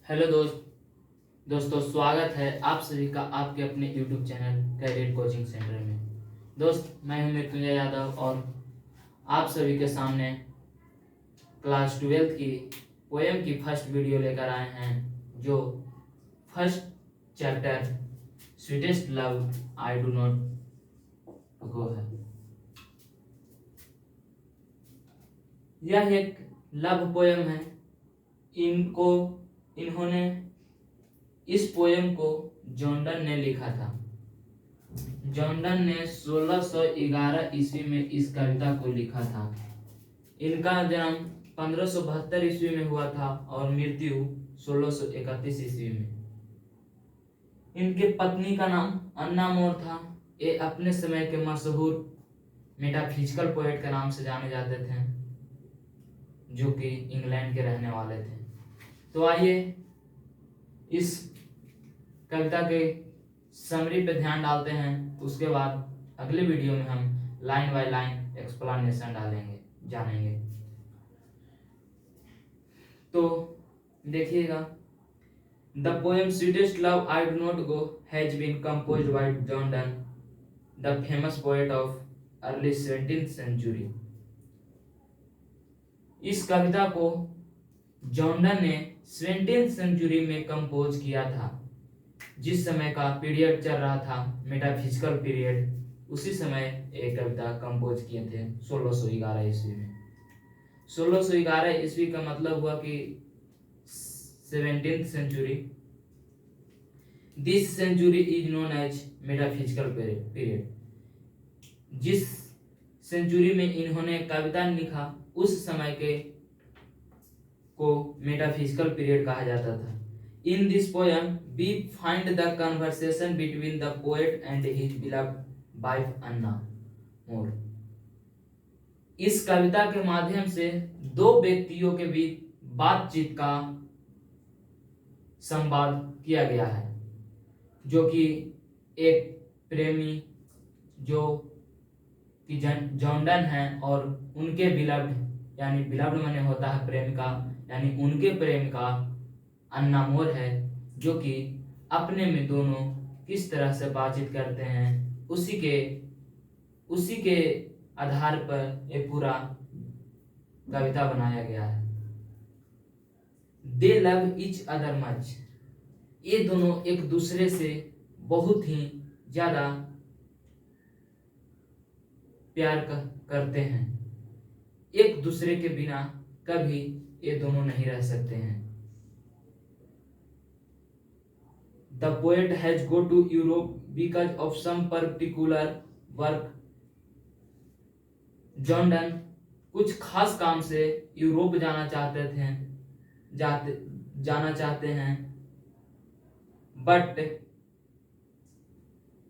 Hello दोस्तों स्वागत है आप सभी का आपके अपने YouTube channel career coaching centre में। दोस्त मैं हूं मृत्युंजय यादव और आप सभी के सामने क्लास 12 की पोएम की फर्स्ट वीडियो लेकर आए हैं, जो first chapter sweetest love I do not गो है। यह एक लव पोएम है। इन्होंने इस पोएम को जॉन डन ने लिखा था। जॉन डन ने 1611 ईस्वी में इस कविता को लिखा था। इनका जन्म 1572 ईस्वी में हुआ था और मृत्यु 1631 ईस्वी में। इनके पत्नी का नाम अन्ना मोर था। ये अपने समय के मशहूर मेटाफिजिकल पोएट के नाम से जाने जाते थे, जो कि इंग्लैंड के रहने वाले थे। तो आइए इस कविता के समरी पे ध्यान डालते हैं। उसके बाद अगले वीडियो में हम लाइन बाय लाइन एक्सप्लेनेशन जानेंगे। तो देखिएगा, the poem sweetest love I do not go has been composed by John Donne, the famous poet of early 17th century. इस कविता को जॉन डन ने 17th सेंचुरी में कंपोज किया था। जिस समय का पीरियड चल रहा था, मेटाफिजिकल पीरियड, उसी समय एक कविता कंपोज किए थे 1611 ईस्वी में। 1611 ईस्वी का मतलब हुआ कि 17th century. This century is known as metaphysical period. जिस सेंचुरी में इन्होंने कविता लिखा, उस समय के को मेटाफिजिकल पीरियड कहा जाता था। In this poem, we find the conversation between the poet and his beloved wife Anna Moore. इस कविता के माध्यम से दो व्यक्तियों के बीच बातचीत का संवाद किया गया है, जो कि एक प्रेमी जो कि जॉन डन है और उनके बिलव्ड, यानी बिलव्ड माने होता है प्रेमिका, यानी उनके प्रेमिका अन्ना मोर है, जो कि अपने में दोनों किस तरह से बातचीत करते हैं, उसी के आधार पर ये पूरा कविता बनाया गया है। दे लव ईच अदर मच। ये दोनों एक दूसरे से बहुत ही ज्यादा प्यार करते हैं। एक दूसरे के बिना कभी ये दोनों नहीं रह सकते हैं। The poet has go to Europe because of some particular work. John Donne कुछ खास काम से यूरोप जाना चाहते हैं, but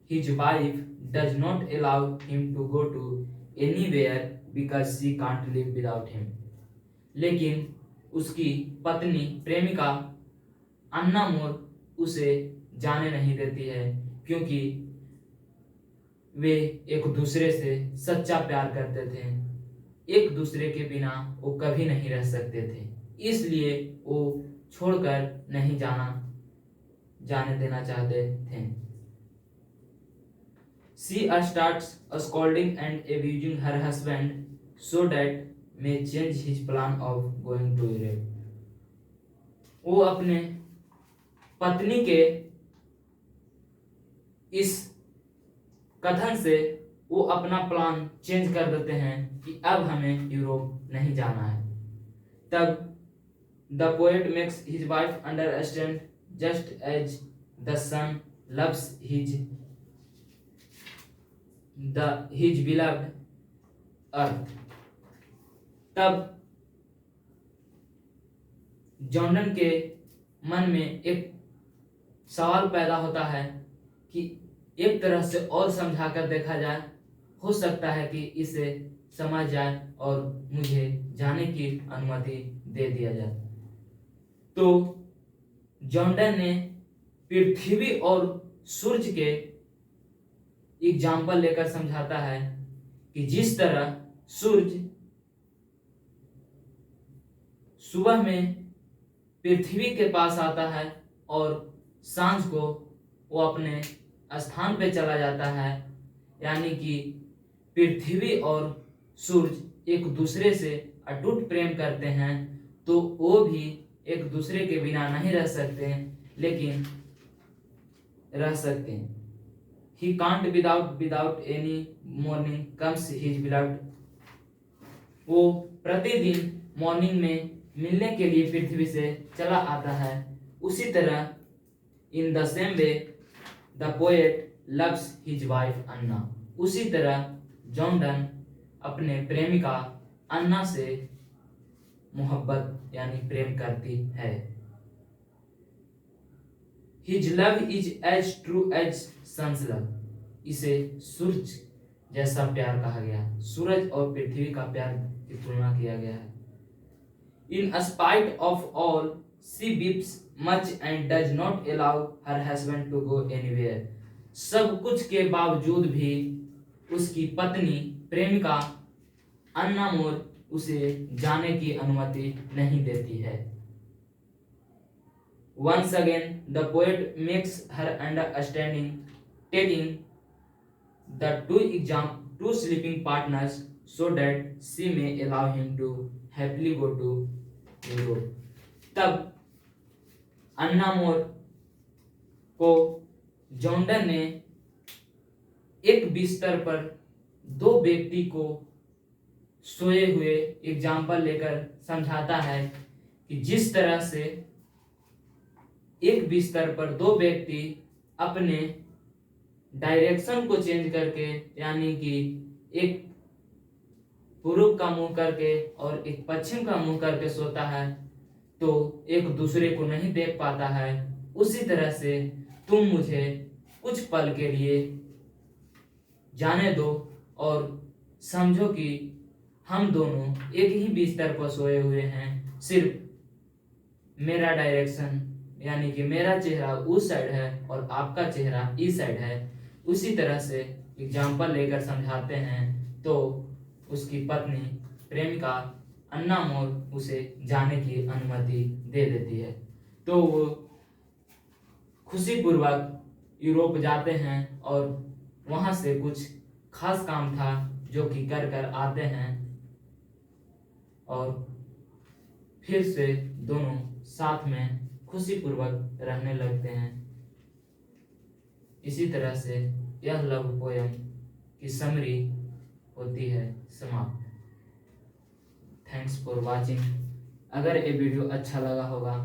his wife does not allow him to go to anywhere because she can't live without him. लेकिन उसकी पत्नी प्रेमिका अन्ना मोर उसे जाने नहीं देती है, क्योंकि वे एक दूसरे से सच्चा प्यार करते थे। एक दूसरे के बिना वो कभी नहीं रह सकते थे, इसलिए वो छोड़कर नहीं जाने देना चाहते थे। She starts scolding and abusing her husband so that may change his plan of going to Europe. वो अपने पत्नी के इस कथन से वो अपना प्लान चेंज कर देते हैं कि अब हमें यूरोप नहीं जाना है। तब the poet makes his wife understand just as the sun loves his beloved earth. तब जॉन डन के मन में एक सवाल पैदा होता है कि एक तरह से और समझाकर देखा जाए, हो सकता है कि इसे समझ जाए और मुझे जाने की अनुमति दे दिया जाए। तो जॉन डन ने पृथ्वी और सूर्य के एग्जाम्पल लेकर समझाता है कि जिस तरह सूर्य सुबह में पृथ्वी के पास आता है और सांझ को वो अपने स्थान पे चला जाता है, यानी कि पृथ्वी और सूरज एक दूसरे से अटूट प्रेम करते हैं, तो वो भी एक दूसरे के बिना नहीं रह सकते हैं, लेकिन रह सकते हैं। He can't without any morning comes his beloved। वो प्रतिदिन मॉर्निंग में मिलने के लिए पृथ्वी से चला आता है। उसी तरह in the same way the poet loves his wife Anna. उसी तरह जॉन डन अपने प्रेमिका अन्ना से मोहब्बत यानी प्रेम करती है। His love is as true as sun's love. इसे सूरज जैसा प्यार कहा गया। सूरज और पृथ्वी का प्यार की तुलना किया गया है। In spite of all she weeps much and does not allow her husband to go anywhere. सब कुछ के बावजूद भी उसकी पत्नी प्रेमिका अन्ना मोर उसे जाने की अनुमति नहीं देती है। Once again, the poet makes her understanding, taking the two sleeping partners so that she may allow him to happily go to Europe। तब अन्ना मोर को जॉन्डन ने एक बिस्तर पर दो व्यक्ति को सोए हुए एग्जाम्पल लेकर समझाता है कि जिस तरह से एक बिस्तर पर दो व्यक्ति अपने डायरेक्शन को चेंज करके, यानी कि एक पूर्व का मुंह करके और एक पश्चिम का मुंह करके सोता है, तो एक दूसरे को नहीं देख पाता है। उसी तरह से तुम मुझे कुछ पल के लिए जाने दो और समझो कि हम दोनों एक ही बिस्तर पर सोए हुए हैं, सिर्फ मेरा डायरेक्शन यानी कि मेरा चेहरा उस साइड है और आपका चेहरा इस साइड है। उसी तरह से एग्जाम्पल लेकर समझाते हैं, तो उसकी पत्नी प्रेमिका अन्ना मोर उसे जाने की अनुमति दे देती है। तो वो खुशीपूर्वक यूरोप जाते हैं और वहाँ से कुछ खास काम था जो कि कर आते हैं और फिर से दोनों साथ में खुशीपूर्वक रहने लगते हैं। इसी तरह से यह लव पोयम की समरी होती है समाप्त। Thanks for watching. अगर ये वीडियो अच्छा लगा होगा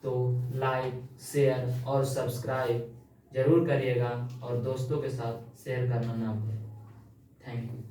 तो लाइक, शेयर और सब्सक्राइब जरूर करिएगा और दोस्तों के साथ शेयर करना ना भूलें। Thank you.